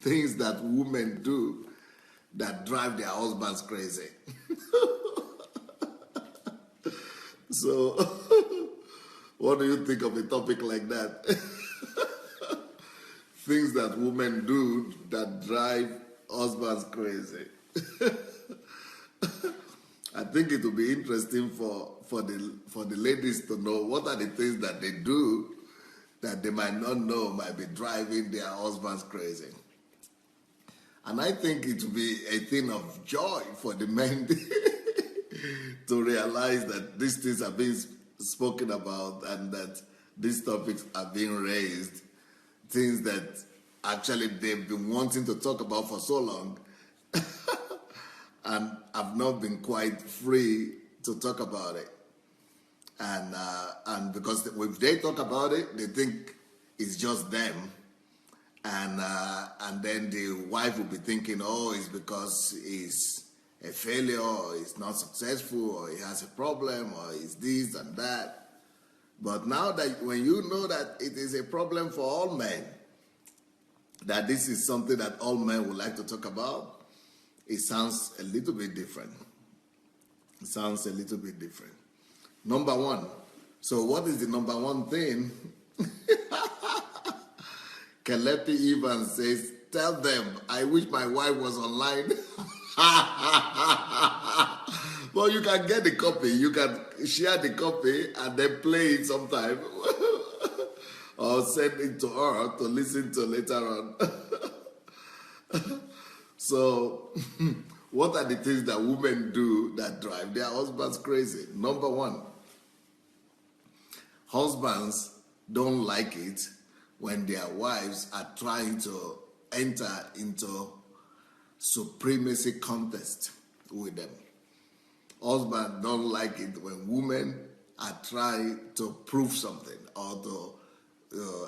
Things that women do that drive their husbands crazy. So, what do you think of a topic like that? Things that women do that drive husbands crazy. I think it will be interesting for the ladies to know what are the things that they do that they might not know might be driving their husbands crazy. And I think it will be a thing of joy for the men to realize that these things are being spoken about and that these topics are being raised. Things that actually they've been wanting to talk about for so long and have not been quite free to talk about it. And because if they talk about it, they think it's just them. And then the wife will be thinking, oh, it's because he's a failure, or he's not successful, or he has a problem, or he's this and that. But now that when you know that it is a problem for all men, that this is something that all men would like to talk about, it sounds a little bit different. It sounds a little bit different. Number one. So what is the number one thing? Kelepi Evans says, tell them, I wish my wife was online. Well, you can get the copy. You can share the copy and then play it sometime. Or send it to her to listen to later on. So, what are the things that women do that drive their husbands crazy? Number one, husbands don't like it when their wives are trying to enter into supremacy contest with them. Husbands don't like it when women are trying to prove something or to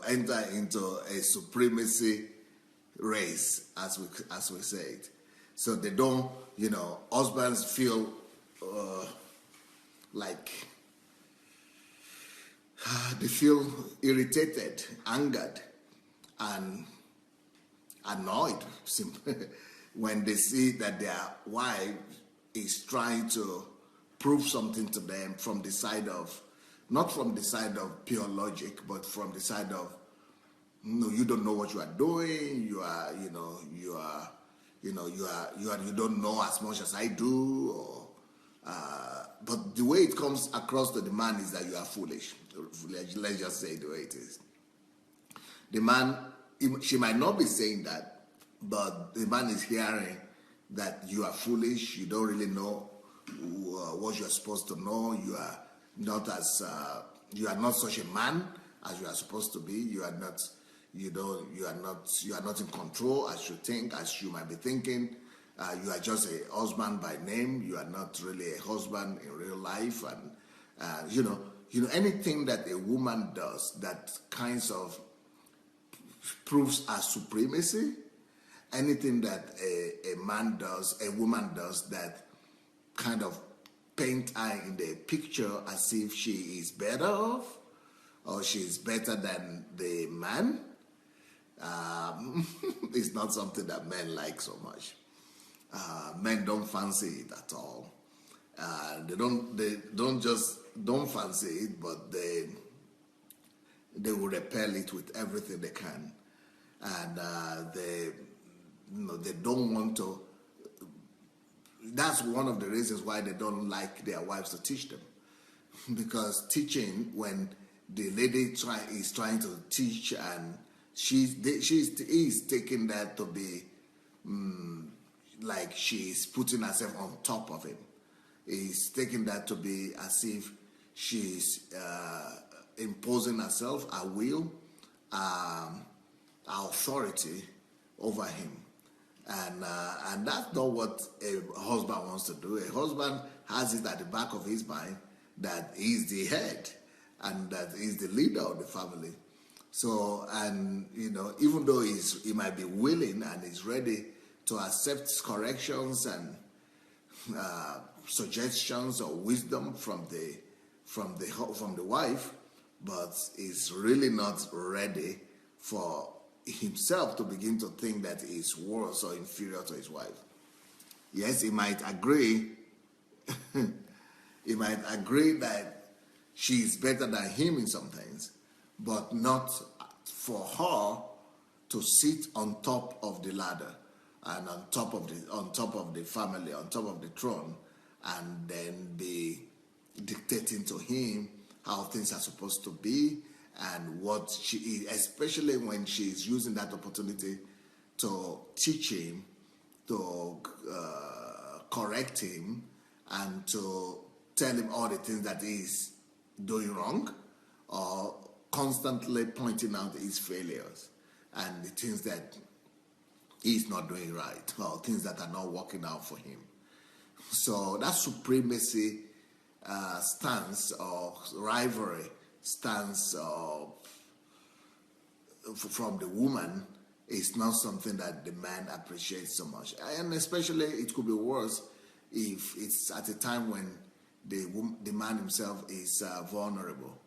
enter into a supremacy race, as we say it. So they don't, husbands feel like they feel irritated, angered, and annoyed when they see that their wife is trying to prove something to them from the side of, not from the side of pure logic, but from the side of, no, you don't know what you are doing. You don't know as much as I do. Or, but the way it comes across to the man is that you are foolish. Let's just say it the way it is. The man, she might not be saying that, but the man is hearing that you are foolish. You don't really know what you are supposed to know. You are not such a man as you are supposed to be. You are not in control as you think, as you might be thinking. You are just a husband by name. You are not really a husband in real life. And anything that a woman does that kinds of proves her supremacy, anything that a man does, a woman does that kind of paint her in the picture as if she is better off or she is better than the man, it's not something that men like so much. Men don't fancy it at all. They don't fancy it, but they will repel it with everything they can, and they don't want to. That's one of the reasons why they don't like their wives to teach them, because teaching, when the lady is trying to teach and she's taking that to be like she's putting herself on top of him. He's taking that to be as if she's imposing herself, her will, her authority over him. And that's not what a husband wants to do. A husband has it at the back of his mind that he's the head and that he's the leader of the family. So, and even though he might be willing and he's ready to accept corrections and suggestions or wisdom from the wife, but is really not ready for himself to begin to think that he's worse or inferior to his wife. Yes, he might agree. He might agree that she's better than him in some things, but not for her to sit on top of the ladder and on top of the family, on top of the throne, and then be dictating to him how things are supposed to be and what she is, especially when she's using that opportunity to teach him, to correct him, and to tell him all the things that he's doing wrong, or constantly pointing out his failures and the things that he's not doing right, or things that are not working out for him. So that supremacy stance or rivalry stance from the woman is not something that the man appreciates so much. And especially it could be worse if it's at a time when the man himself is vulnerable.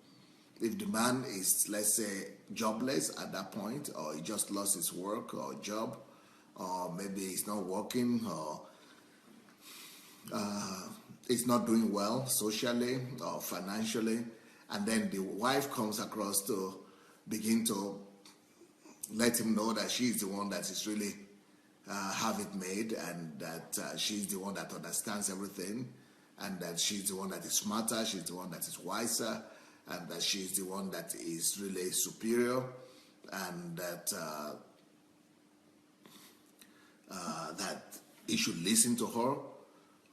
If the man is, let's say, jobless at that point, or he just lost his work or job, or maybe he's not working, or he's not doing well socially or financially, and then the wife comes across to begin to let him know that she's the one that is really have it made, and that she's the one that understands everything, and that she's the one that is smarter, she's the one that is wiser, and that she's the one that is really superior, and that that he should listen to her.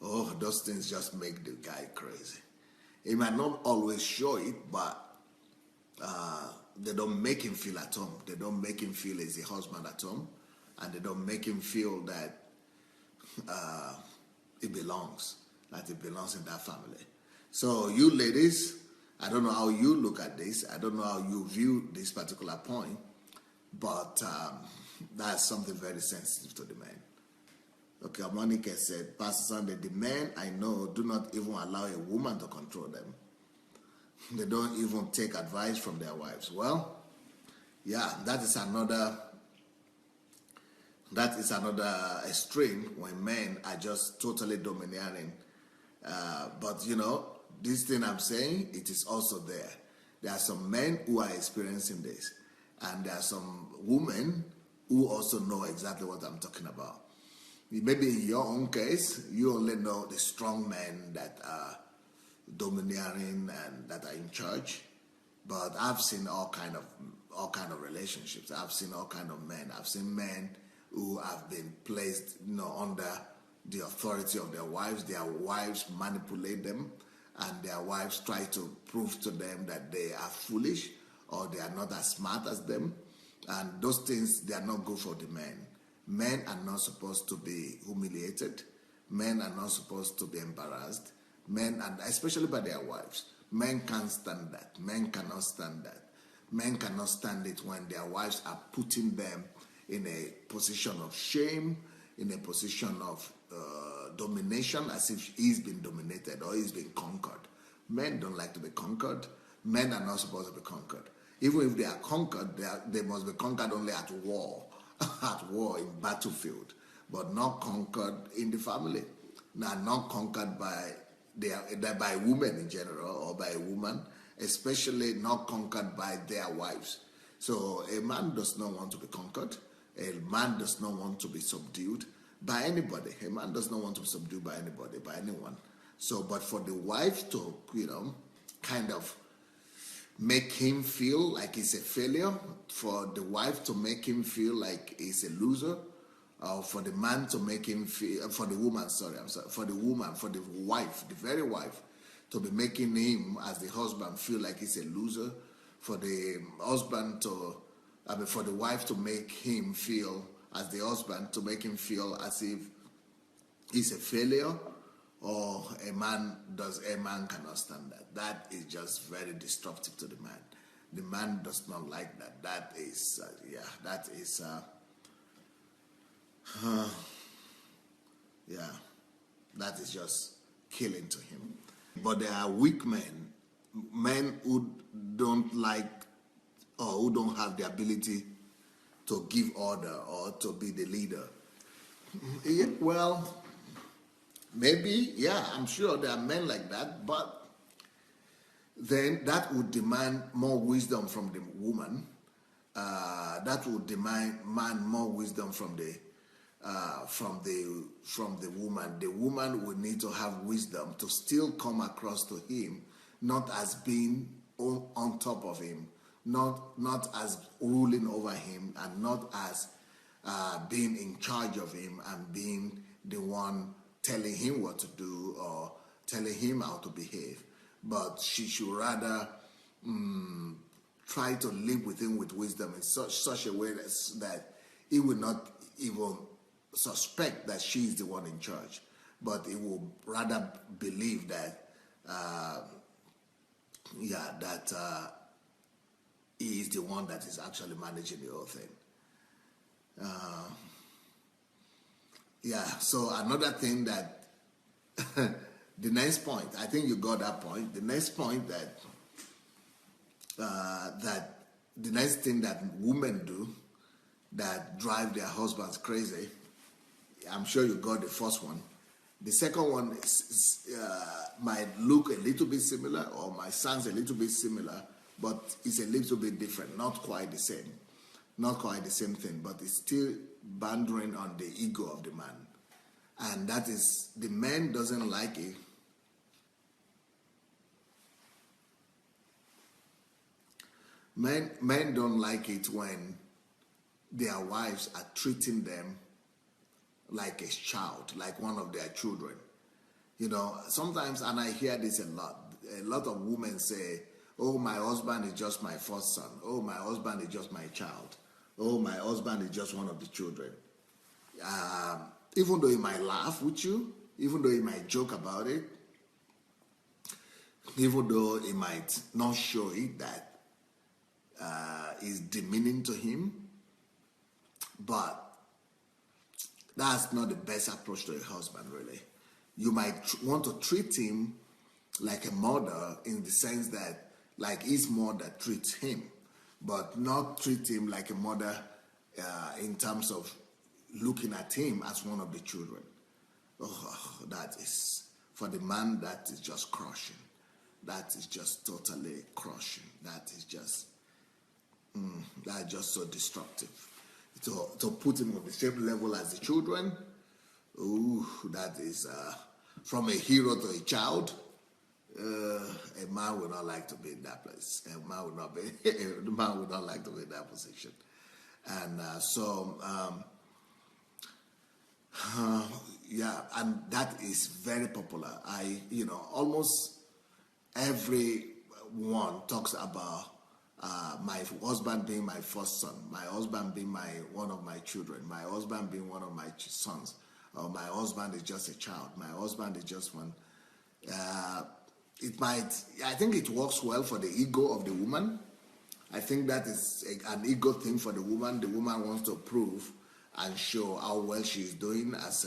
Oh, those things just make the guy crazy. He might not always show it, but they don't make him feel at home. They don't make him feel he's a husband at home, and they don't make him feel that he belongs in that family. So you ladies, I don't know how you look at this. I don't know how you view this particular point, but that's something very sensitive to the men. Okay, Monica said, Pastor Sunday, the men I know do not even allow a woman to control them. They don't even take advice from their wives. Well, yeah, that is another extreme when men are just totally domineering. But you know, this thing I'm saying, it is also there. There are some men who are experiencing this, and there are some women who also know exactly what I'm talking about. Maybe in your own case, you only know the strong men that are domineering and that are in charge. But I've seen all kind of relationships. I've seen all kind of men. I've seen men who have been placed, under the authority of their wives. Their wives manipulate them, and their wives try to prove to them that they are foolish or they are not as smart as them. And those things, they are not good for the men. Men are not supposed to be humiliated. Men are not supposed to be embarrassed. Men, and especially by their wives. Men can't stand that. Men cannot stand that. Men cannot stand it when their wives are putting them in a position of shame, in a position of domination, as if he's been dominated or he's been conquered. Men don't like to be conquered. Men are not supposed to be conquered. Even if they are conquered, they must be conquered only at war. At war, in battlefield, but not conquered in the family. Now, not conquered by women in general, or by a woman, especially not conquered by their wives. So a man does not want to be conquered. A man does not want to be subdued by anybody. A man does not want to be subdued by anybody, by anyone. So, but for the wife to, kind of make him feel like he's a failure, for the wife to make him feel like he's a loser, or for the man to make him feel, for the wife, the very wife, to be making him as the husband feel like he's a loser, for the wife to make him feel as the husband, to make him feel as if he's a failure, or a man cannot stand that. That is just very disruptive to the man. The man does not like that. That is that is just killing to him. But there are weak men who don't like, or who don't have the ability to give order or to be the leader. Yeah, well, maybe, yeah, I'm sure there are men like that, but then that would demand more wisdom from the woman. That would demand more wisdom from the woman. The woman would need to have wisdom to still come across to him, not as being on top of him, not as ruling over him, and not as being in charge of him and being the one telling him what to do or telling him how to behave. But she should rather try to live with him with wisdom in such a way that he will not even suspect that she is the one in charge, but he will rather believe that he is the one that is actually managing the whole thing. So another thing that the next point, I think you got that point. The next point that the next thing that women do that drive their husbands crazy, I'm sure you got the first one. The second one might look a little bit similar or might sound a little bit similar, but it's a little bit different, not quite the same. Not quite the same thing, but it's still bantering on the ego of the man. And that is, the man doesn't like it. Men don't like it when their wives are treating them like a child, like one of their children. You know, sometimes, and I hear this a lot of women say, oh, my husband is just my first son. Oh, my husband is just my child. Oh, my husband is just one of the children. Even though he might laugh with you, even though he might joke about it, even though he might not show it that is demeaning to him, but that's not the best approach to a husband, really. You might want to treat him like a mother in the sense that, like his mother treats him, but not treat him like a mother in terms of looking at him as one of the children. Oh, that is, for the man, that is just crushing. That is just totally crushing. That is just so destructive. To put him on the same level as the children, ooh, that is, from a hero to a child, a man would not like to be in that place. The man would not like to be in that position. And and that is very popular. Almost everyone talks about my husband being my first son, my husband being one of my children, my husband being one of my sons, or my husband is just a child, my husband is just one. I think it works well for the ego of the woman. I think that is an ego thing for the woman. The woman wants to prove and show how well she's doing as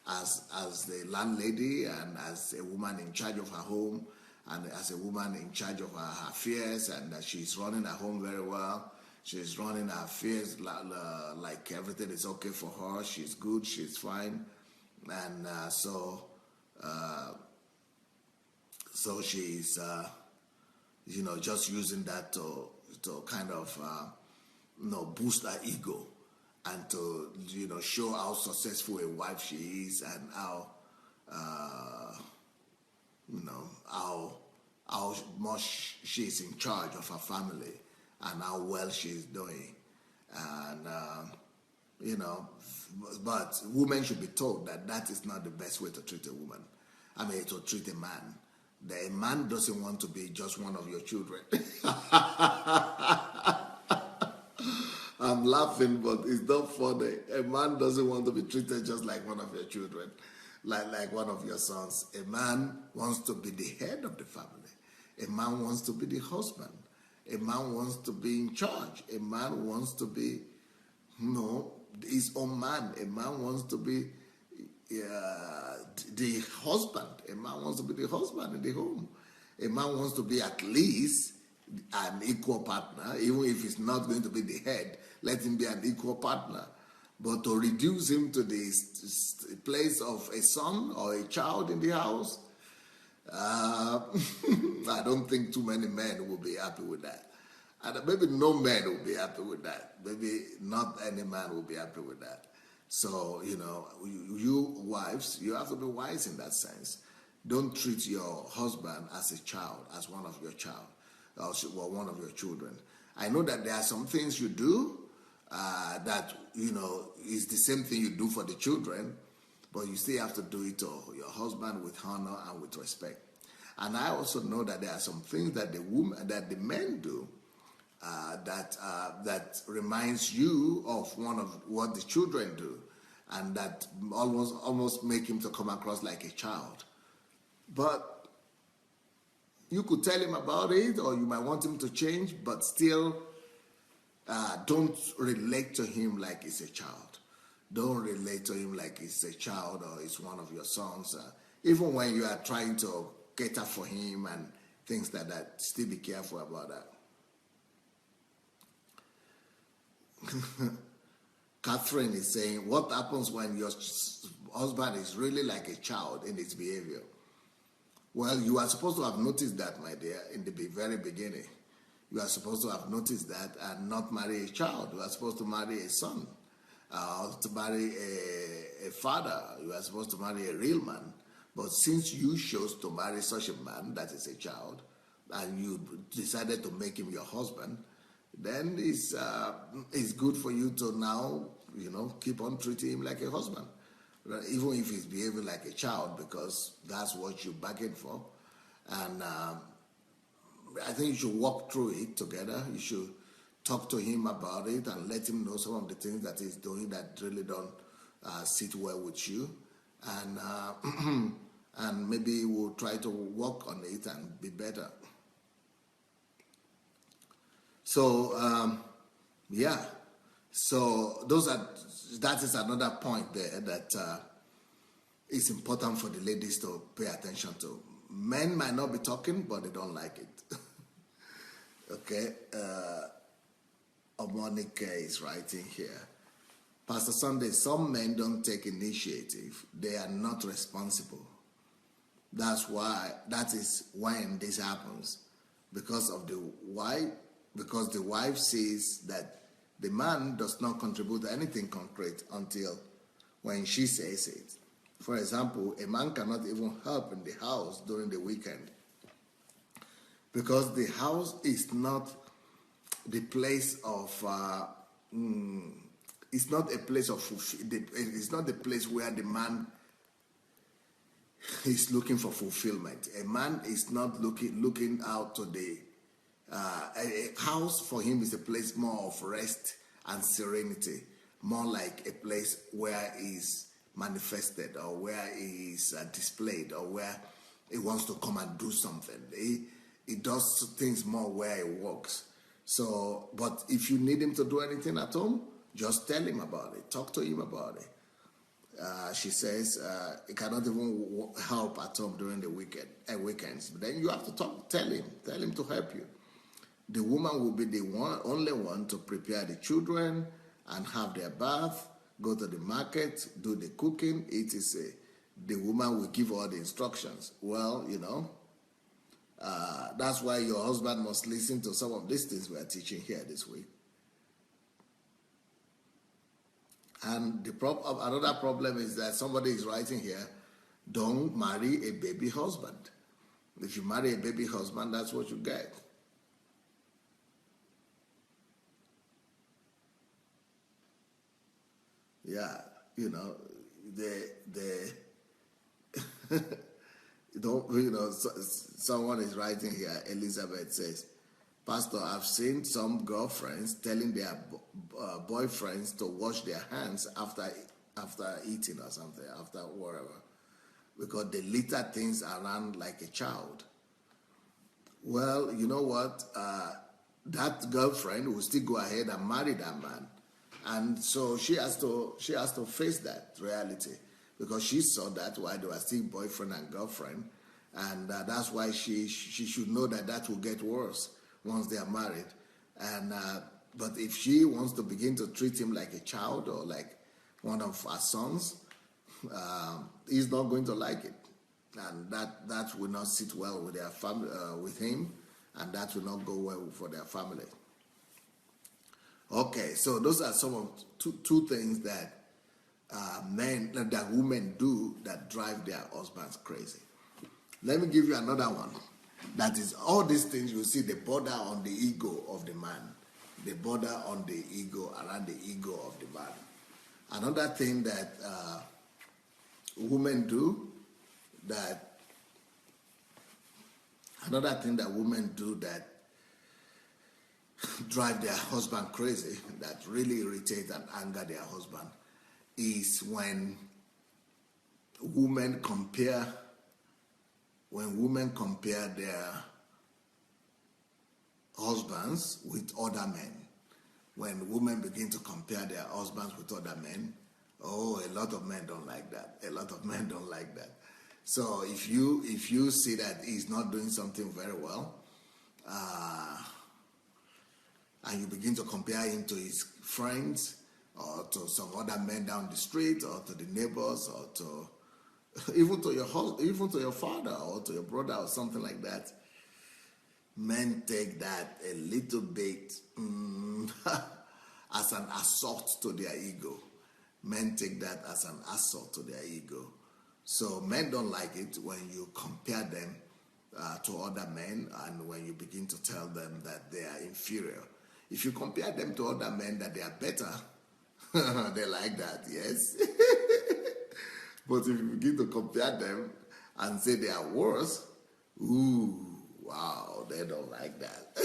the landlady and as a woman in charge of her home and as a woman in charge of her affairs, and that she's running her home very well. She's running her affairs like everything is okay for her. She's good, she's fine. And so she's, just using that to kind of, boost her ego and to, show how successful a wife she is and how, how much she's in charge of her family and how well she's doing. And, but women should be told that is not the best way to treat a woman. To treat a man. A man doesn't want to be just one of your children. I'm laughing, but it's not funny. A man doesn't want to be treated just like one of your children, like one of your sons. A man wants to be the head of the family. A man wants to be the husband. A man wants to be in charge. A man wants to be, his own man. A man wants to be the husband. A man wants to be the husband in the home. A man wants to be at least an equal partner, even if he's not going to be the head, let him be an equal partner. But to reduce him to the place of a son or a child in the house, I don't think too many men will be happy with that. And maybe no man will be happy with that. Maybe not any man will be happy with that. So, you wives, you have to be wise in that sense. Don't treat your husband as a child, as one of your child, or one of your children. I know that there are some things you do that, is the same thing you do for the children, but you still have to do it to your husband with honor and with respect. And I also know that there are some things that the men do that reminds you of one of what the children do, and that almost make him to come across like a child. But you could tell him about it, or you might want him to change, but still don't relate to him like he's a child. Don't relate to him like he's a child or he's one of your sons. Even when you are trying to cater for him and things like that, still be careful about that. Catherine is saying, what happens when your husband is really like a child in his behavior? Well, you are supposed to have noticed that, my dear, in the very beginning. You are supposed to have noticed that and not marry a child. You are supposed to marry a son, to marry a father. You are supposed to marry a real man. But since you chose to marry such a man that is a child, and you decided to make him your husband, then it's good for you to now, keep on treating him like a husband, even if he's behaving like a child, because that's what you bargained for. And I think you should walk through it together. You should talk to him about it and let him know some of the things that he's doing that really don't sit well with you. And and maybe we'll try to work on it and be better. So, So that is another point there that it's important for the ladies to pay attention to. Men might not be talking, but they don't like it. Okay. Monica is writing here. Pastor Sunday, some men don't take initiative. They are not responsible. That is when this happens. Because the wife says that the man does not contribute anything concrete until when she says it. For example, a man cannot even help in the house during the weekend because the house is not the place of it's not a place of it's not the place where the man is looking for fulfillment. A man is not looking out to the a house for him is a place more of rest and serenity, more like a place where he's manifested or where he is displayed or where he wants to come and do something. He does things more where he works. So, but if you need him to do anything at home, just tell him about it. Talk to him about it. She says he cannot even help at home during the weekends. But then you have to tell him to help you. The woman will be the only one to prepare the children and have their bath, go to the market, do the cooking, etc. The woman will give all the instructions. Well, that's why your husband must listen to some of these things we are teaching here this week. And another problem is that somebody is writing here, don't marry a baby husband. If you marry a baby husband, that's what you get. Yeah, someone is writing here, Elizabeth says, Pastor, I've seen some girlfriends telling their boyfriends to wash their hands after eating or something, after whatever, because they litter things around like a child. Well, you know what? That girlfriend will still go ahead and marry that man. And so she has to face that reality because she saw that while they were still boyfriend and girlfriend, and that's why she should know that will get worse once they are married. And but if she wants to begin to treat him like a child or like one of her sons, he's not going to like it, and that will not sit well with their family, with him, and that will not go well for their family. Okay, so those are some of two things that that women do that drive their husbands crazy. Let me give you another one. That is, all these things you see, they border on the ego of the man. They border on the ego, around the ego of the man. Another thing that women do that drive their husband crazy, that really irritate and anger their husband, is when women compare their husbands with other men. When women begin to compare their husbands with other men, oh, a lot of men don't like that. A lot of men don't like that. So if you see that he's not doing something very well, and you begin to compare him to his friends or to some other men down the street or to the neighbors or to even to your father or to your brother or something like that, men take that a little bit as an assault to their ego. Men take that as an assault to their ego. So men don't like it when you compare them to other men, and when you begin to tell them that they are inferior. If you compare them to other men that they are better, they like that, yes. But if you begin to compare them and say they are worse, ooh, wow, they don't like that.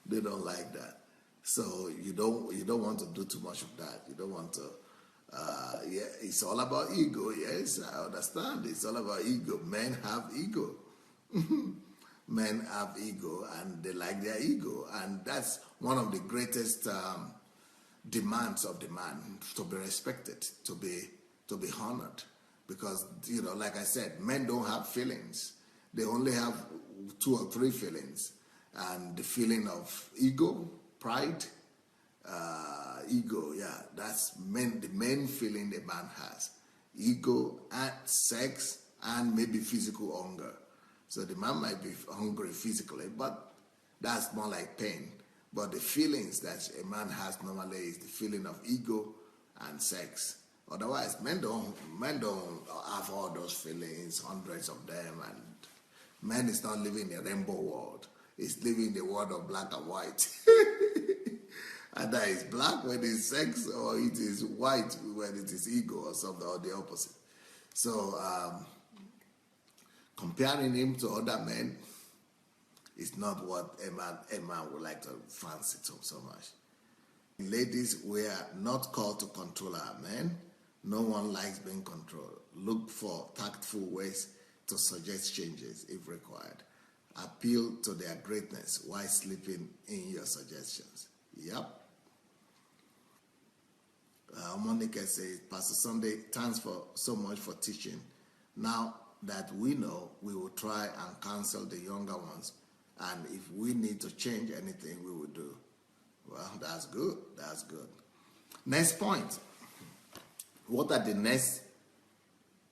They don't like that. So you don't want to do too much of that. You don't want to. Yeah, it's all about ego. Yes, I understand. It's all about ego. Men have ego. Men have ego, and they like their ego, and that's one of the greatest demands of the man, to be respected, to be honored, because like I said, men don't have feelings. They only have 2 or 3 feelings, and the feeling of ego, pride, ego. Yeah, that's the main feeling a man has: ego, and sex, and maybe physical hunger. So the man might be hungry physically, but that's more like pain. But the feelings that a man has normally is the feeling of ego and sex. Otherwise, men don't have all those feelings, hundreds of them, and man is not living in a rainbow world. He's living in the world of black and white. Either it's black when it's sex, or it is white when it is ego, or something, or the opposite. So comparing him to other men is not what a man would like to fancy so much. Ladies, we are not called to control our men. No one likes being controlled. Look for tactful ways to suggest changes if required. Appeal to their greatness while sleeping in your suggestions. Yep. Monica says, Pastor Sunday, thanks for so much for teaching. Now that we know, we will try and counsel the younger ones, and if we need to change anything, we will do. Well, that's good. That's good. Next point. What are the next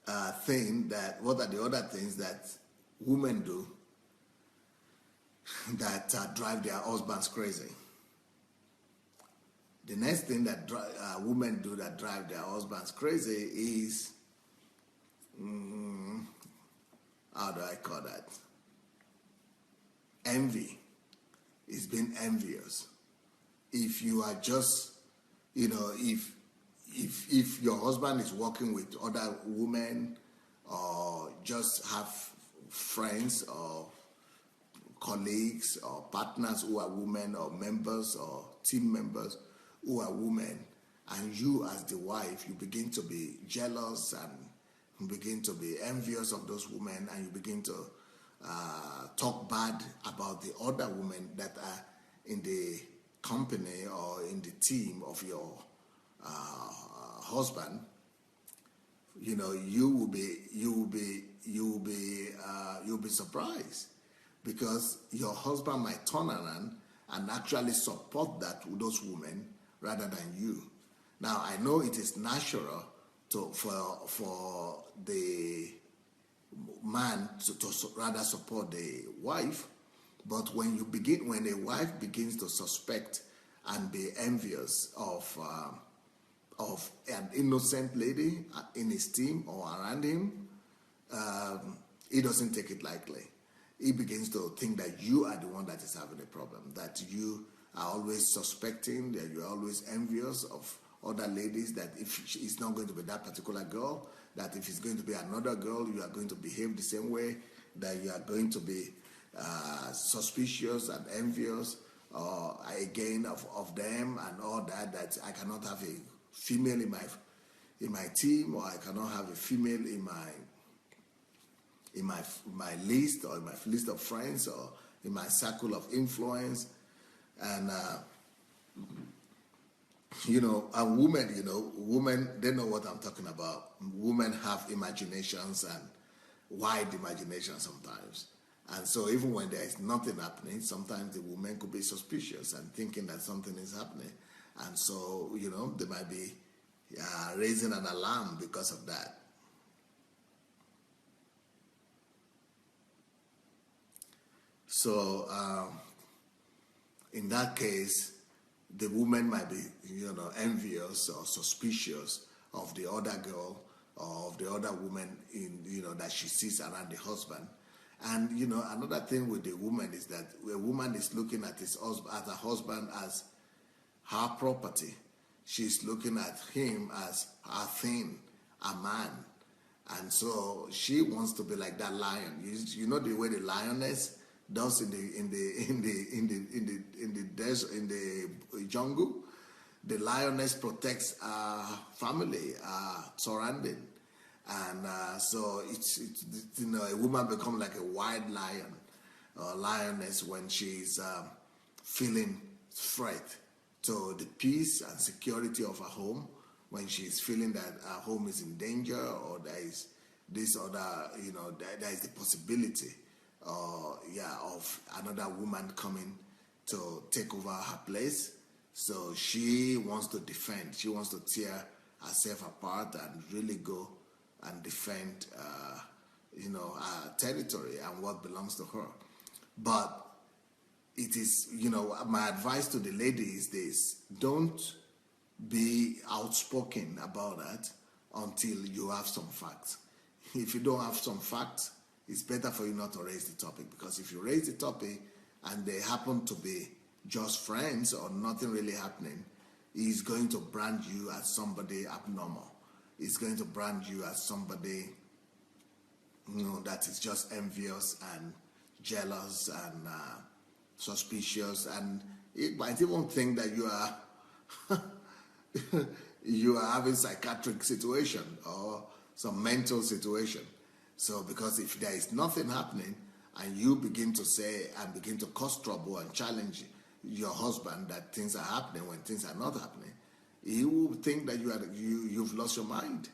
what are the other things that women do that drive their husbands crazy? The next thing that women do that drive their husbands crazy is, how do I call that? Envy. It's being envious. If you are just, if your husband is working with other women, or just have friends or colleagues or partners who are women, or members or team members who are women, and you as the wife, you begin to be jealous and you begin to be envious of those women, and you begin to talk bad about the other women that are in the company or in the team of your husband. you'll be surprised, because your husband might turn around and actually support those women rather than you. Now, I know it is natural for the man to rather support the wife, but when a wife begins to suspect and be envious of an innocent lady in his team or around him, he doesn't take it lightly. He begins to think that you are the one that is having a problem, that you are always suspecting, that you are always envious of other ladies, that if it's not going to be that particular girl, that if it's going to be another girl, you are going to behave the same way, that you are going to be suspicious and envious again of them and all that, that I cannot have a female in my team, or I cannot have a female in my list, or in my list of friends, or in my circle of influence. And and women, they know what I'm talking about. Women have imaginations, and wide imagination sometimes. And so even when there is nothing happening, sometimes the woman could be suspicious and thinking that something is happening. And so, they might be raising an alarm because of that. So, in that case, the woman might be, envious or suspicious of the other girl or of the other woman that she sees around the husband. And, another thing with the woman is that a woman is looking at her husband as her property. She's looking at him as her thing, a man. And so she wants to be like that lion. You know the way the lioness does in the jungle. The lioness protects her family, surrounding, and so it's a woman becomes like a wild lion or lioness when she's feeling threat to the peace and security of her home, when she's feeling that her home is in danger, or there is this other, there is the possibility of another woman coming to take over her place. So she wants to defend. She wants to tear herself apart and really go and defend, her territory and what belongs to her. But it is, my advice to the lady is this: don't be outspoken about that until you have some facts. If you don't have some facts, it's better for you not to raise the topic, because if you raise the topic and they happen to be just friends or nothing really happening, he's going to brand you as somebody abnormal. He's going to brand you as somebody, that is just envious and jealous and suspicious, and it might even think that you are having psychiatric situation or some mental situation. So because if there is nothing happening and you begin to say and begin to cause trouble and challenge your husband that things are happening when things are not happening, he will think that you've lost your mind.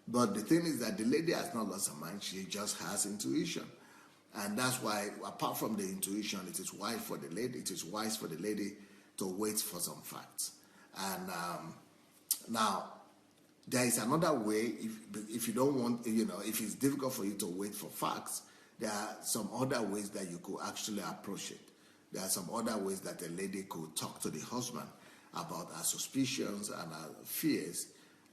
But the thing is that the lady has not lost her mind. She just has intuition. And that's why, apart from the intuition, it is wise for the lady to wait for some facts. And now, there is another way. If you don't want, if it's difficult for you to wait for facts, there are some other ways that you could actually approach it. There are some other ways that a lady could talk to the husband about her suspicions and her fears.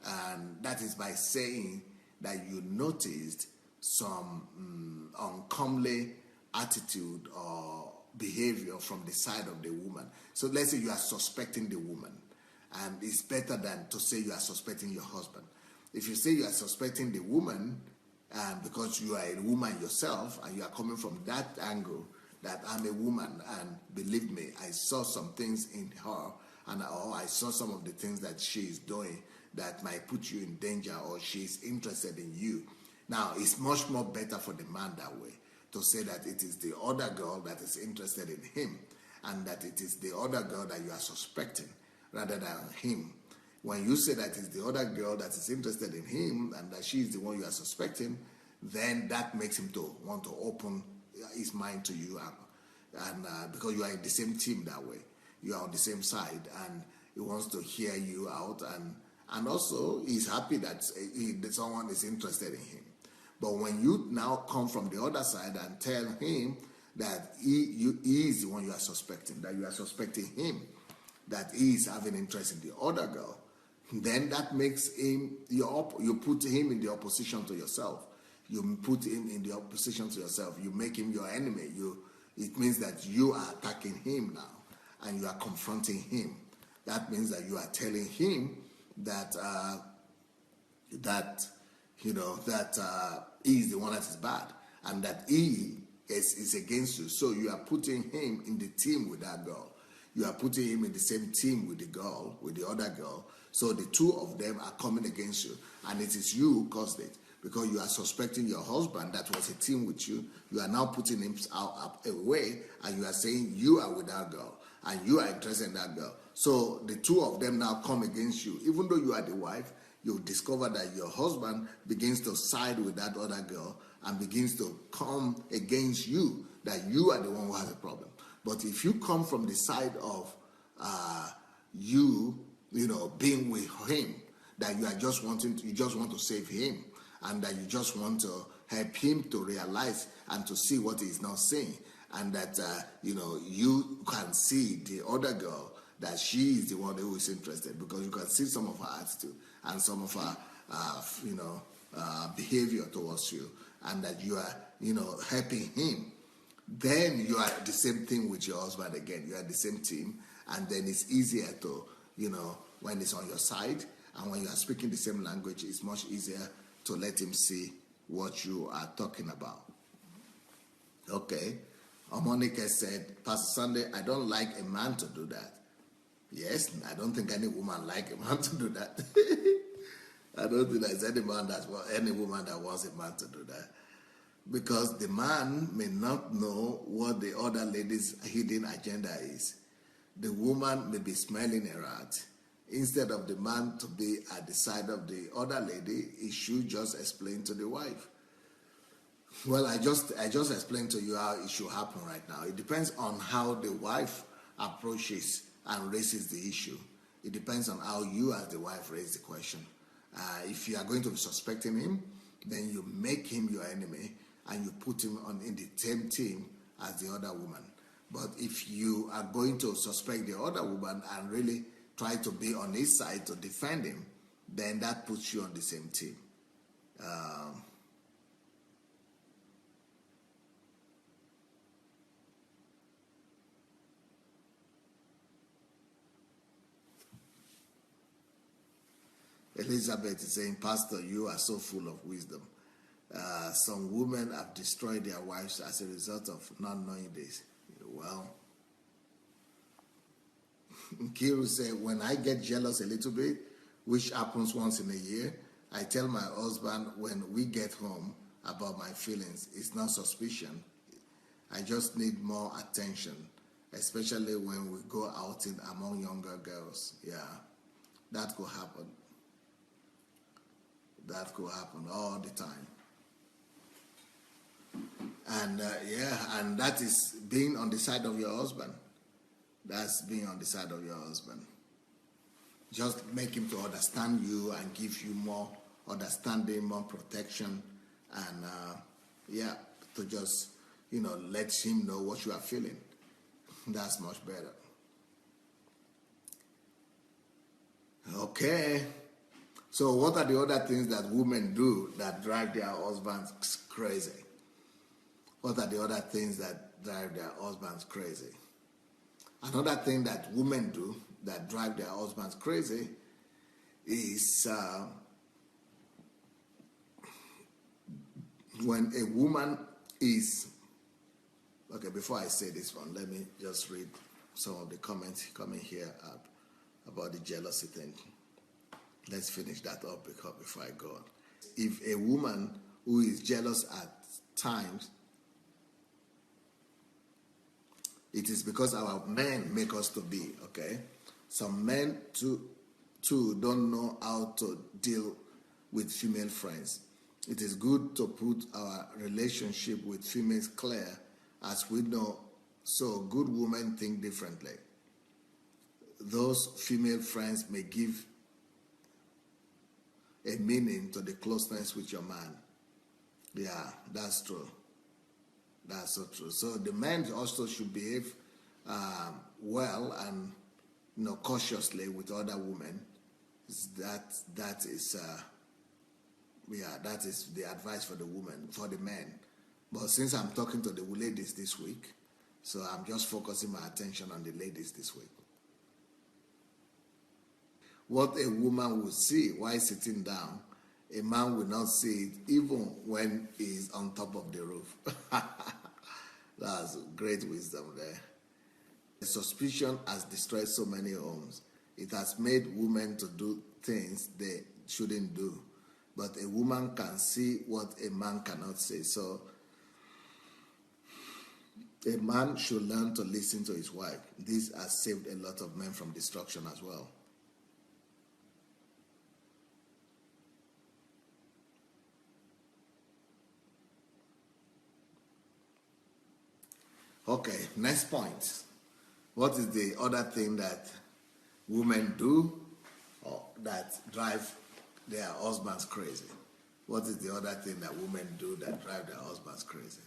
And that is by saying that you noticed some uncomely attitude or behavior from the side of the woman. So let's say you are suspecting the woman, and it's better than to say you are suspecting your husband. If you say you are suspecting the woman, because you are a woman yourself and you are coming from that angle, that I'm a woman and believe me, I saw some things in her, or I saw some of the things that she is doing that might put you in danger, or she's interested in you. Now, it's much more better for the man that way, to say that it is the other girl that is interested in him, and that it is the other girl that you are suspecting rather than him. When you say that it's the other girl that is interested in him and that she is the one you are suspecting, then that makes him to want to open his mind to you, and because you are in the same team that way, you are on the same side, and he wants to hear you out, and also he's happy that someone is interested in him. But when you now come from the other side and tell him that he is the one you are suspecting, that you are suspecting him, that he is having interest in the other girl, then that makes him you put him in the opposition to yourself. You put him in the opposition to yourself. You make him your enemy. It means that you are attacking him now, and you are confronting him. That means that you are telling him that he is the one that is bad, and that he is against you. So you are putting him in the team with that girl. You are putting him in the same team with the girl, with the other girl. So the two of them are coming against you, and it is you who caused it, because you are suspecting your husband that was a team with you. You are now putting him out away, and you are saying you are with that girl, and you are interested in that girl. So the two of them now come against you. Even though you are the wife, you discover that your husband begins to side with that other girl and begins to come against you, that you are the one who has a problem. But if you come from the side of being with him, that you just want to save him, and that you just want to help him to realize and to see what he is not seeing, and that you can see the other girl, that she is the one who is interested, because you can see some of her attitude and some of her behavior towards you, and that you are helping him. Then you are the same thing with your husband again. You are the same team, and then it's easier to when it's on your side, and when you are speaking the same language, it's much easier to let him see what you are talking about. Okay. Monica said, Pastor Sunday, I don't like a man to do that. Yes, I don't think any woman like a man to do that. I don't think there's any woman that wants a man to do that. Because the man may not know what the other lady's hidden agenda is. The woman may be smelling a rat. Instead of the man to be at the side of the other lady, he should just explain to the wife. Well, I just explained to you how it should happen right now. It depends on how the wife approaches and raises the issue. It depends on how you as the wife raise the question. If you are going to be suspecting him, then you make him your enemy and you put him in the same team as the other woman. But if you are going to suspect the other woman and really try to be on his side to defend him, then that puts you on the same team. Elizabeth is saying, Pastor, you are so full of wisdom. Some women have destroyed their wives as a result of not knowing this. Well, Kiru said, when I get jealous a little bit, which happens once in a year, I tell my husband when we get home about my feelings. It's not suspicion. I just need more attention, especially when we go out among younger girls. Yeah, that could happen. That could happen all the time. And and that is being on the side of your husband. That's being on the side of your husband. Just make him to understand you and give you more understanding, more protection, and to just let him know what you are feeling. That's much better. Okay. So what are the other things that women do that drive their husbands crazy? What are the other things that drive their husbands crazy? Another thing that women do that drive their husbands crazy is when a woman is... Okay, before I say this one, let me just read some of the comments coming here up about the jealousy thing. Let's finish that up before I go on. If a woman who is jealous at times, it is because our men make us to be, okay? Some men, to too don't know how to deal with female friends. It is good to put our relationship with females clear, as we know so good women think differently. Those female friends may give a meaning to the closeness with your man. Yeah, that's true. That's so true. So the men also should behave well and cautiously with other women. That is that is the advice for the women, for the men. But since I'm talking to the ladies this week, so I'm just focusing my attention on the ladies this week. What a woman will see while sitting down, a man will not see it even when he's on top of the roof. That's great wisdom there. The suspicion has destroyed so many homes. It has made women to do things they shouldn't do. But a woman can see what a man cannot say. So a man should learn to listen to his wife. This has saved a lot of men from destruction as well. Okay, next point. What is the other thing that women do or that drive their husbands crazy? What is the other thing that women do that drive their husbands crazy?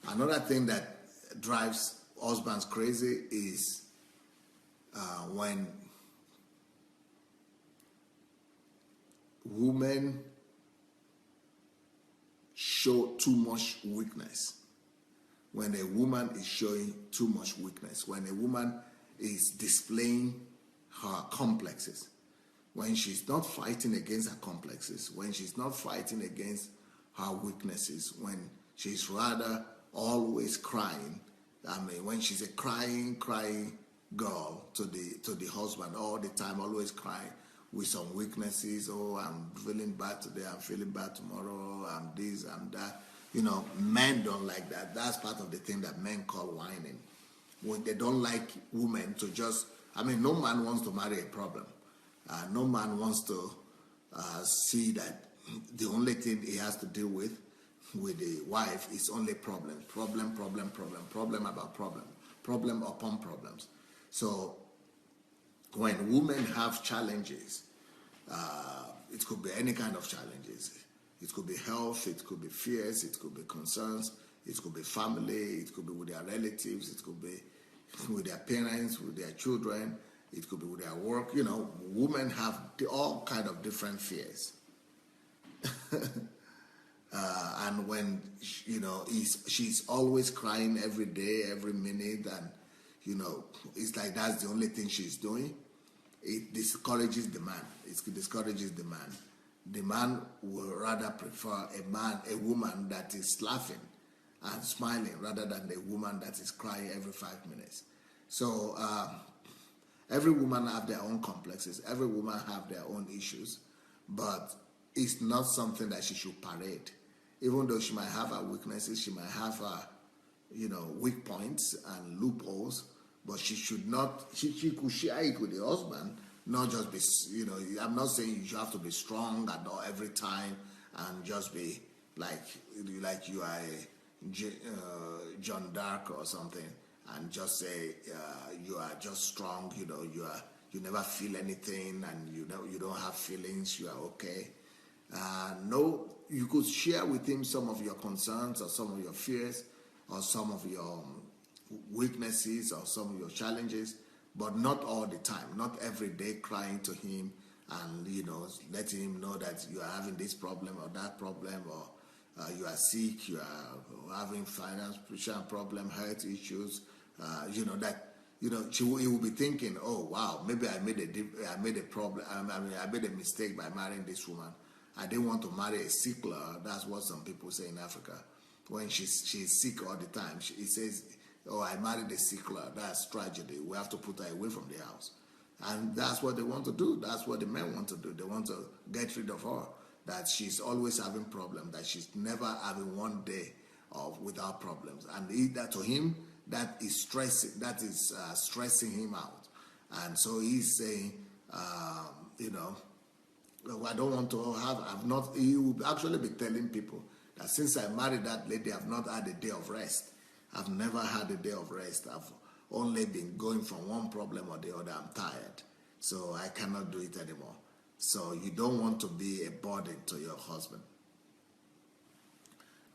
Another thing that drives husbands crazy is when women show too much weakness. When a woman is showing too much weakness, when a woman is displaying her complexes, when she's not fighting against her complexes, when she's not fighting against her weaknesses, when she's rather always crying. I mean, when she's a crying girl to the husband all the time, always crying with some weaknesses. Oh, I'm feeling bad today, I'm feeling bad tomorrow, I'm this, I'm that. Men don't like that. That's part of the thing that men call whining. When they don't like women to just, no man wants to marry a problem. No man wants to see that the only thing he has to deal with the wife is only problem upon problems. So when women have challenges, it could be any kind of challenges. It could be health, it could be fears, it could be concerns, it could be family, it could be with their relatives, it could be with their parents, with their children, it could be with their work. Women have all kind of different fears. And when, she's always crying every day, every minute, and, it's like that's the only thing she's doing, it discourages the man. It discourages the man. The man will rather prefer a woman that is laughing and smiling rather than a woman that is crying every 5 minutes. So every woman have their own complexes. Every woman have their own issues, but it's not something that she should parade. Even though she might have her weaknesses, she might have her, weak points and loopholes, but she should not. She could share it with the husband. Not just be, I'm not saying you have to be strong and all every time and just be like you are a John Dark or something and just say you are just strong. You never feel anything and you don't have feelings. You are okay. No, you could share with him some of your concerns or some of your fears or some of your weaknesses or some of your challenges. But not all the time, not every day crying to him and, letting him know that you are having this problem or that problem or you are sick, you are having financial problem, health issues, he will be thinking, oh, wow, maybe I made a mistake by marrying this woman. I didn't want to marry a sick girl. That's what some people say in Africa. When she's sick all the time, he says, oh, I married a sick girl. That's tragedy. We have to put her away from the house. And that's what they want to do. That's what the men want to do. They want to get rid of her. That she's always having problems. That she's never having one day without problems. And that to him, that is stressing. That is stressing him out. And so he's saying, you know, "Well, I don't want to have, I've not," he will actually be telling people that since I married that lady, I've not had a day of rest. I've never had a day of rest. I've only been going from one problem or the other. I'm tired. So I cannot do it anymore. So you don't want to be a burden to your husband.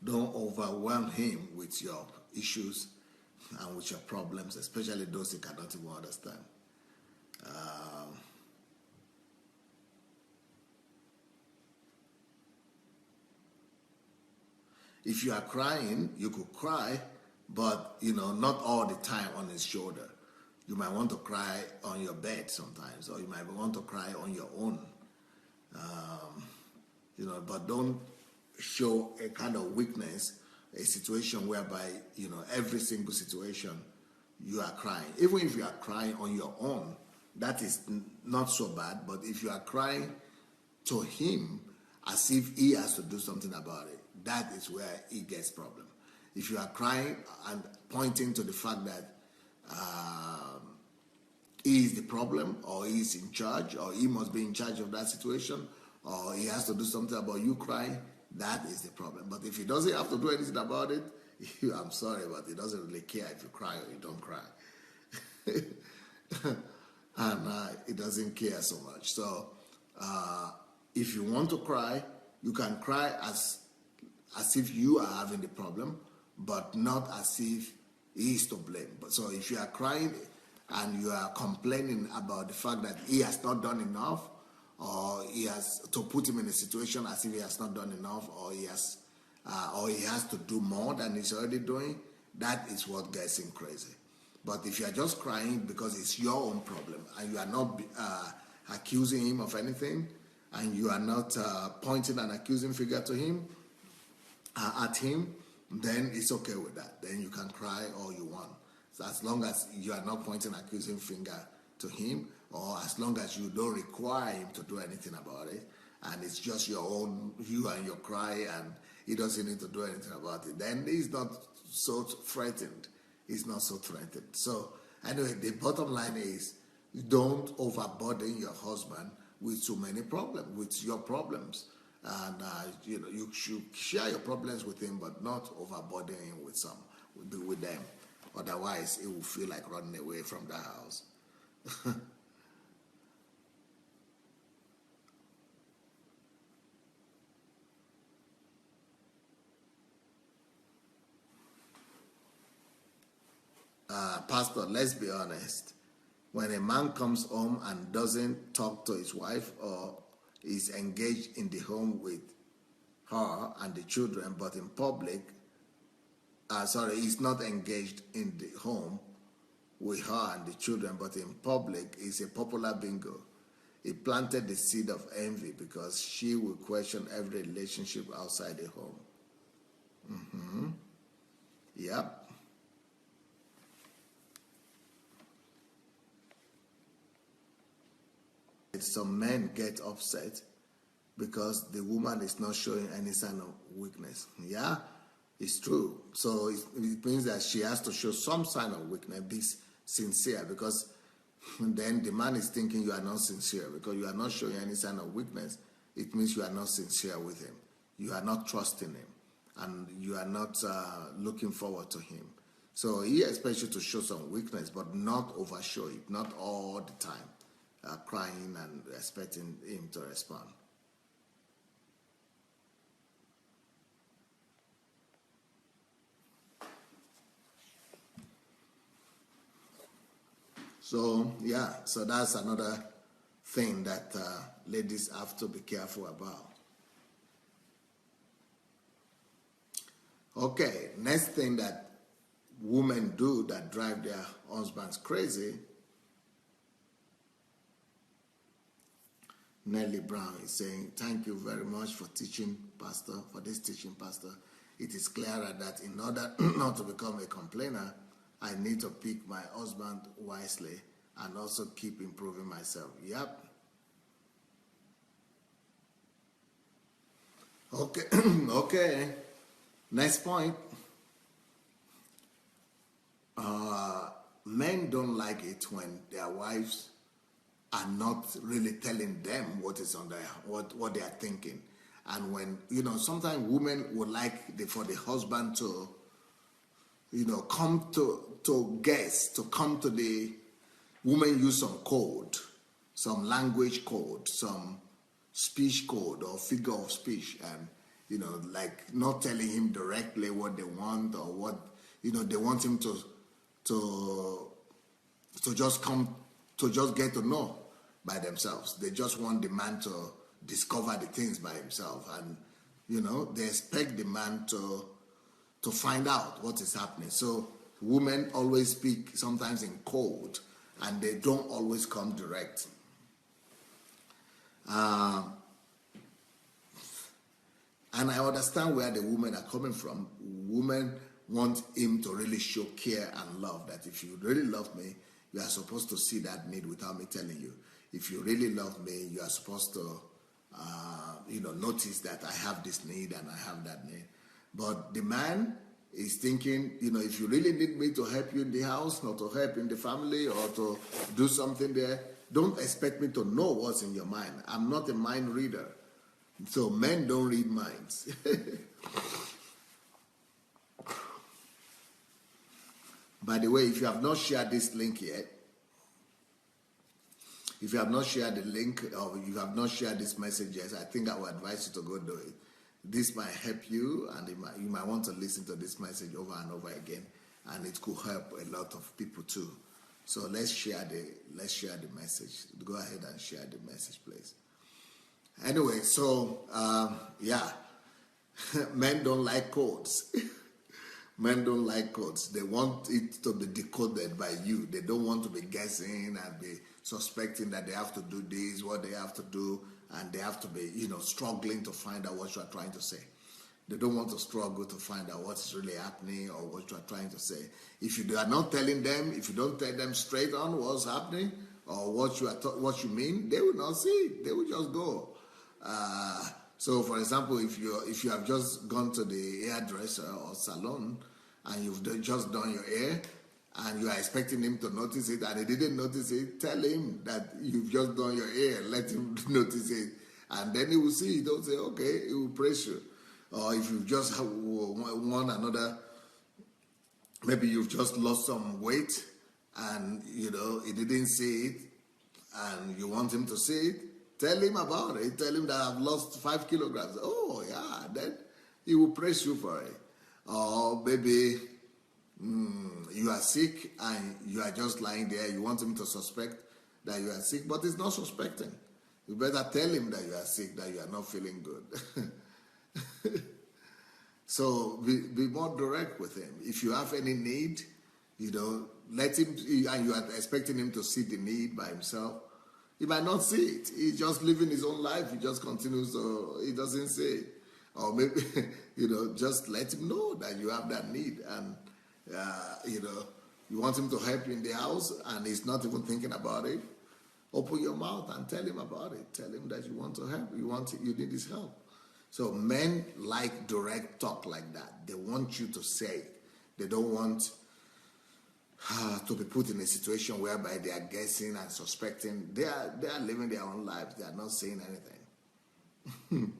Don't overwhelm him with your issues and with your problems, especially those he cannot even understand. If you are crying, you could cry, but not all the time on his shoulder. You might want to cry on your bed sometimes, or you might want to cry on your own. But don't show a kind of weakness, a situation whereby, every single situation you are crying. Even if you are crying on your own, that is not so bad. But if you are crying to him as if he has to do something about it, that is where he gets problem. If you are crying and pointing to the fact that he is the problem, or he is in charge, or he must be in charge of that situation, or he has to do something about you crying, that is the problem. But if he doesn't have to do anything about it, I'm sorry, but he doesn't really care if you cry or you don't cry. And he doesn't care so much. So if you want to cry, you can cry as if you are having the problem, but not as if he is to blame. But so if you are crying and you are complaining about the fact that he has not done enough, or he has to put him in a situation as if he has not done enough, or he has to do more than he's already doing, that is what gets him crazy. But if you are just crying because it's your own problem and you are not accusing him of anything, and you are not pointing an accusing finger to him, at him, then it's okay with that. Then you can cry all you want. So as long as you are not pointing an accusing finger to him, or as long as you don't require him to do anything about it, and it's just your own, you and your cry, and he doesn't need to do anything about it, then he's not so threatened. He's not so threatened. So anyway, the bottom line is, don't overburden your husband with so many problems, with your problems. And you should share your problems with him, but not overburden him with them. Otherwise, it will feel like running away from the house. Pastor, let's be honest. When a man comes home and doesn't talk to his wife, or is engaged in the home with her and the children, but in public, he's not engaged in the home with her and the children, but in public, is a popular bingo. He planted the seed of envy because she will question every relationship outside the home. Yep. Some men get upset because the woman is not showing any sign of weakness. Yeah, it's true. So it means that she has to show some sign of weakness, be sincere, because then the man is thinking you are not sincere because you are not showing any sign of weakness. It means you are not sincere with him. You are not trusting him, and you are not looking forward to him. So he expects you to show some weakness, but not overshow it, not all the time. Crying and expecting him to respond. So that's another thing that ladies have to be careful about. Okay, next thing that women do that drive their husbands crazy. Nellie Brown is saying, thank you very much for teaching, Pastor, for this teaching, Pastor. It is clearer that in order not to become a complainer, I need to pick my husband wisely and also keep improving myself. Yep. Okay. Okay. Next point. men don't like it when their wives are not really telling them what is on their what they are thinking. And when sometimes women would like for the husband to come to guess, to come to the woman, use some code, some language code, some speech code or figure of speech, and like not telling him directly what they want, or what they want him to just come, to just get to know by themselves. They just want the man to discover the things by himself, and they expect the man to find out what is happening. So women always speak sometimes in code, and they don't always come direct. And I understand where the women are coming from. Women want him to really show care and love, that if you really love me, you are supposed to see that need without me telling you. If you really love me, you are supposed to notice that I have this need and I have that need. But the man is thinking, if you really need me to help you in the house, not to help in the family, or to do something there, don't expect me to know what's in your mind. I'm not a mind reader. So men don't read minds. By the way, if you have not shared this link yet, if you have not shared the link, or you have not shared this message yet, I think I would advise you to go do it. This might help you, and you might want to listen to this message over and over again, and it could help a lot of people too. So let's share the message. Go ahead and share the message, please. Anyway, so men don't like codes. Men don't like codes. They want it to be decoded by you. They don't want to be guessing and be suspecting that they have to do this, what they have to do, and they have to be, struggling to find out what you are trying to say. They don't want to struggle to find out what's really happening or what you are trying to say. If you are not telling them, if you don't tell them straight on what's happening or what you mean, they will not see it. They will just go. So, for example, if you have just gone to the hairdresser or salon and you've just done your hair and you are expecting him to notice it and he didn't notice it, tell him that you've just done your hair. Let him notice it, and then he will see it. Don't say, okay, he will praise you. Or if you've just won another, maybe you've just lost some weight and he didn't see it and you want him to see it, tell him about it. Tell him that I've lost 5 kilograms. Oh, yeah, then he will praise you for it. Or maybe you are sick and you are just lying there. You want him to suspect that you are sick, but he's not suspecting. You better tell him that you are sick, that you are not feeling good. So be more direct with him. If you have any need, let him, and you are expecting him to see the need by himself, he might not see it. He's just living his own life. He just continues, so he doesn't see it. Or maybe, just let him know that you have that need. And, you want him to help you in the house and he's not even thinking about it. Open your mouth and tell him about it. Tell him that you want to help. You need his help. So men like direct talk like that. They want you to say it. They don't want to be put in a situation whereby they are guessing and suspecting. They are living their own lives. They are not saying anything.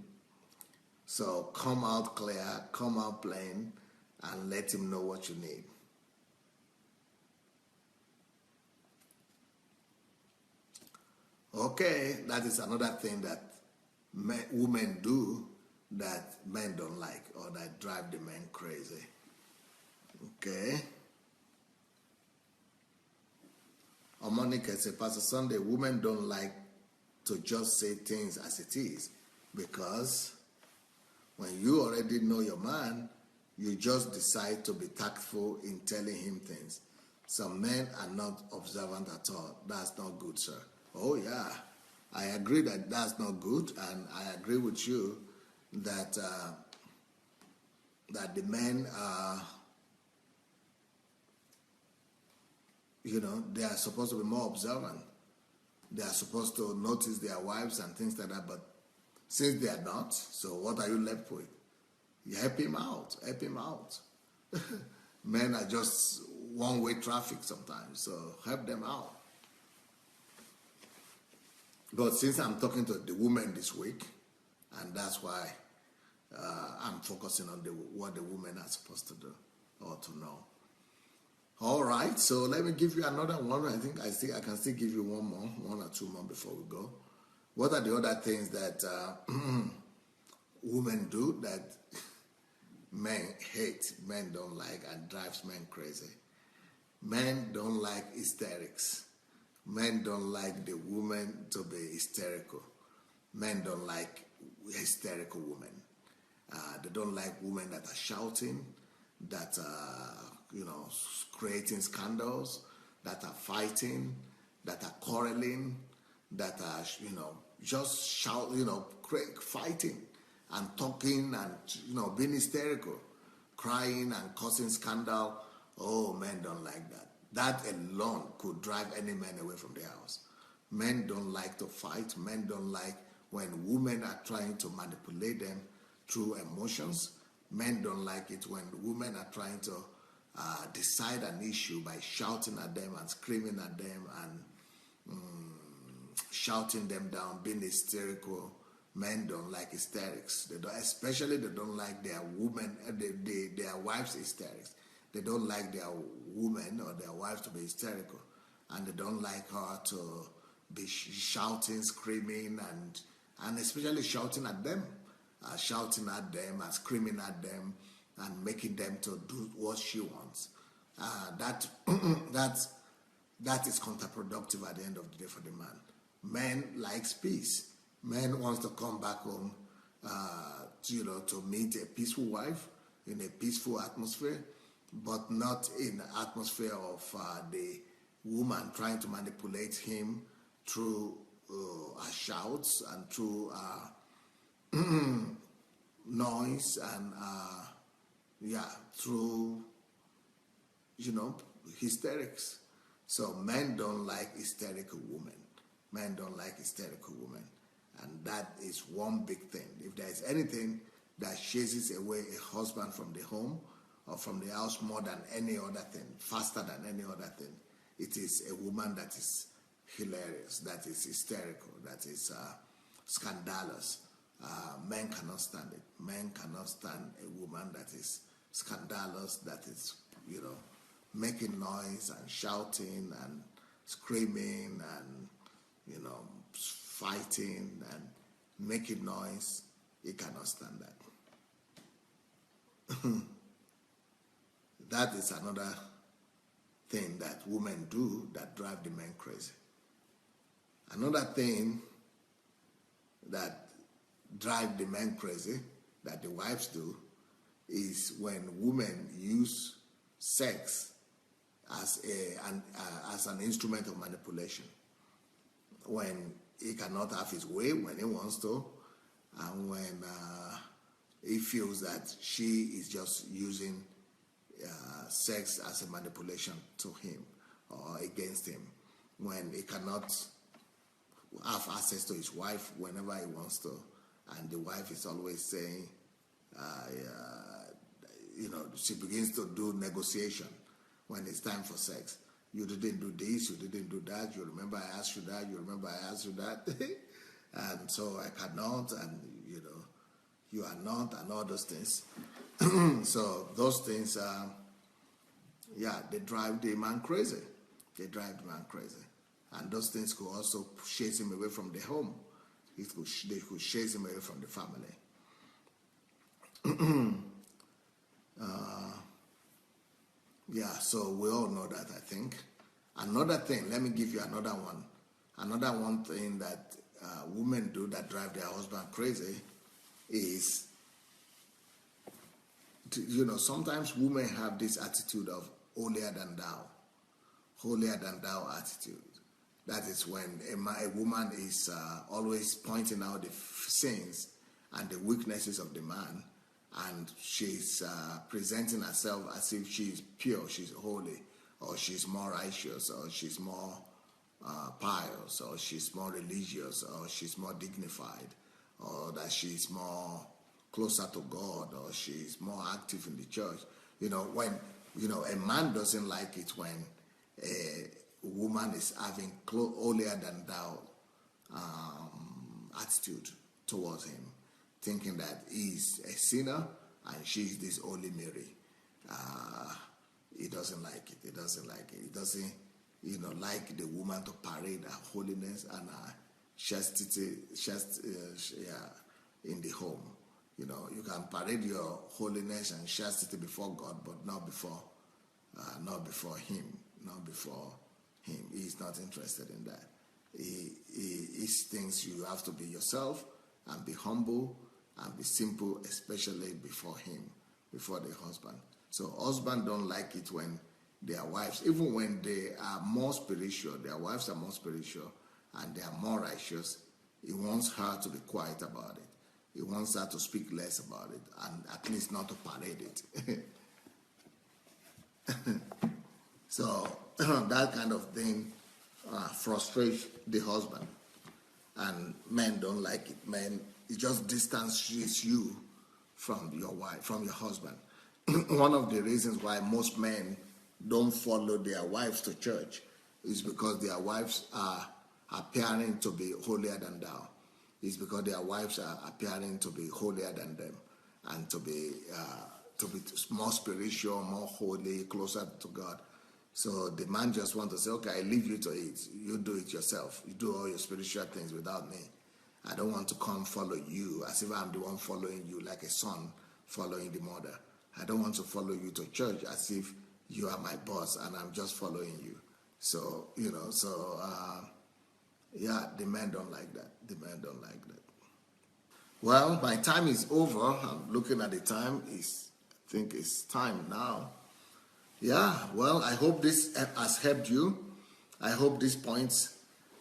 So come out clear, come out plain, and let him know what you need. Okay, that is another thing that women do that men don't like, or that drive the men crazy. Okay. Monica says, Pastor Sunday, women don't like to just say things as it is, because when you already know your man, you just decide to be tactful in telling him things. Some men are not observant at all. That's not good, sir. Oh, yeah. I agree that that's not good, and I agree with you that the men are, they are supposed to be more observant. They are supposed to notice their wives and things like that, but since they are not, so what are you left with? You help him out. Men are just one-way traffic sometimes. So help them out. But since I'm talking to the women this week, and that's why I'm focusing on what the women are supposed to do or to know. All right, so let me give you another one. I think I can still give you one or two more before we go. What are the other things that women do that men hate, men don't like, and drives men crazy? Men don't like hysterics. Men don't like the woman to be hysterical. Men don't like hysterical women. They don't like women that are shouting, that are, creating scandals, that are fighting, that are quarreling, that are, just shout, fighting and talking and, being hysterical, crying and causing scandal. Oh, men don't like that. That alone could drive any man away from the house. Men don't like to fight. Men don't like when women are trying to manipulate them through emotions. Men don't like it when women are trying to decide an issue by shouting at them and screaming at them and shouting them down, being hysterical. Men don't like hysterics. Especially they don't like their women, their wives' hysterics. They don't like their woman or their wives to be hysterical, and they don't like her to be shouting, screaming, and especially shouting at them and screaming at them and making them to do what she wants. That is counterproductive at the end of the day for the man. Men likes peace. Men wants to come back home, to meet a peaceful wife in a peaceful atmosphere, but not in the atmosphere of the woman trying to manipulate him through her shouts and through noise and through hysterics. So men don't like hysterical women. Men don't like hysterical women, and that is one big thing. If there is anything that chases away a husband from the home or from the house more than any other thing, faster than any other thing, it is a woman that is hilarious, that is hysterical, that is scandalous. Men cannot stand it. Men cannot stand a woman that is scandalous, that is, making noise and shouting and screaming and, fighting and making noise. He cannot stand that. That is another thing that women do that drive the men crazy. Another thing that drive the men crazy that the wives do is when women use sex as an instrument of manipulation. When he cannot have his way when he wants to, and when he feels that she is just using sex as a manipulation to him or against him, when he cannot have access to his wife whenever he wants to, and the wife is always saying, she begins to do negotiation when it's time for sex. You didn't do this, you didn't do that, you remember I asked you that, you remember I asked you that, and so I cannot, and you are not, and all those things. So those things, they drive the man crazy. They drive the man crazy. And those things could also chase him away from the home. They could chase him away from the family. So we all know that, I think. Another thing, let me give you another one. Another one thing that women do that drive their husband crazy is, sometimes women have this attitude of holier than thou attitude. That is when a woman is always pointing out the sins and the weaknesses of the man, and she's presenting herself as if she's pure, she's holy, or she's more righteous, or she's more pious, or she's more religious, or she's more dignified, or that she's more closer to God, or she's more active in the church. A man doesn't like it when a woman is having holier than thou attitude towards him, thinking that he's a sinner and she's this Holy Mary. He doesn't like it. He doesn't like it. He doesn't, like the woman to parade her holiness and her chastity, in the home. You can parade your holiness and chastity before God, but not before Him. Not before Him. He's not interested in that. He thinks you have to be yourself and be humble and be simple, especially before him, before the husband. So husbands don't like it when their wives, even when they are more spiritual, their wives are more spiritual and they are more righteous, he wants her to be quiet about it. He wants her to speak less about it and at least not to parade it. So that kind of thing frustrates the husband. And men don't like it. Men, it just distances you from your wife, from your husband. One of the reasons why most men don't follow their wives to church is because their wives are appearing to be holier than thou. It's because their wives are appearing to be holier than them and to be more spiritual, more holy, closer to God. So the man just wants to say, okay, I leave you to it. You do it yourself. You do all your spiritual things without me. I don't want to come follow you as if I'm the one following you, like a son following the mother. I don't want to follow you to church as if you are my boss and I'm just following you. So, the men don't like that. The men don't like that. Well, my time is over. I'm looking at the time. I think it's time now. Yeah, well, I hope this has helped you. I hope these points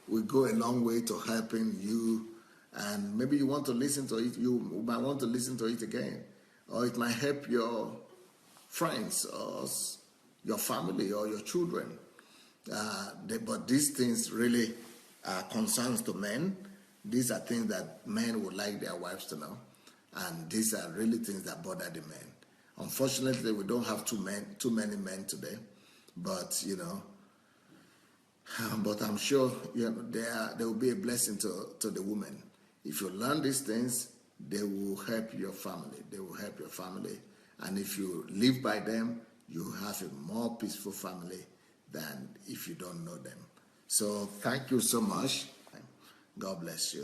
will go a long way to helping you. And maybe you want to listen to it. You might want to listen to it again. Or it might help your friends or your family or your children. But these things really are concerns to men. These are things that men would like their wives to know. And these are really things that bother the men. Unfortunately, we don't have too many men today, but but I'm sure there will be a blessing to the women. If you learn these things, they will help your family. They will help your family, and if you live by them, you have a more peaceful family than if you don't know them. So thank you so much. God bless you.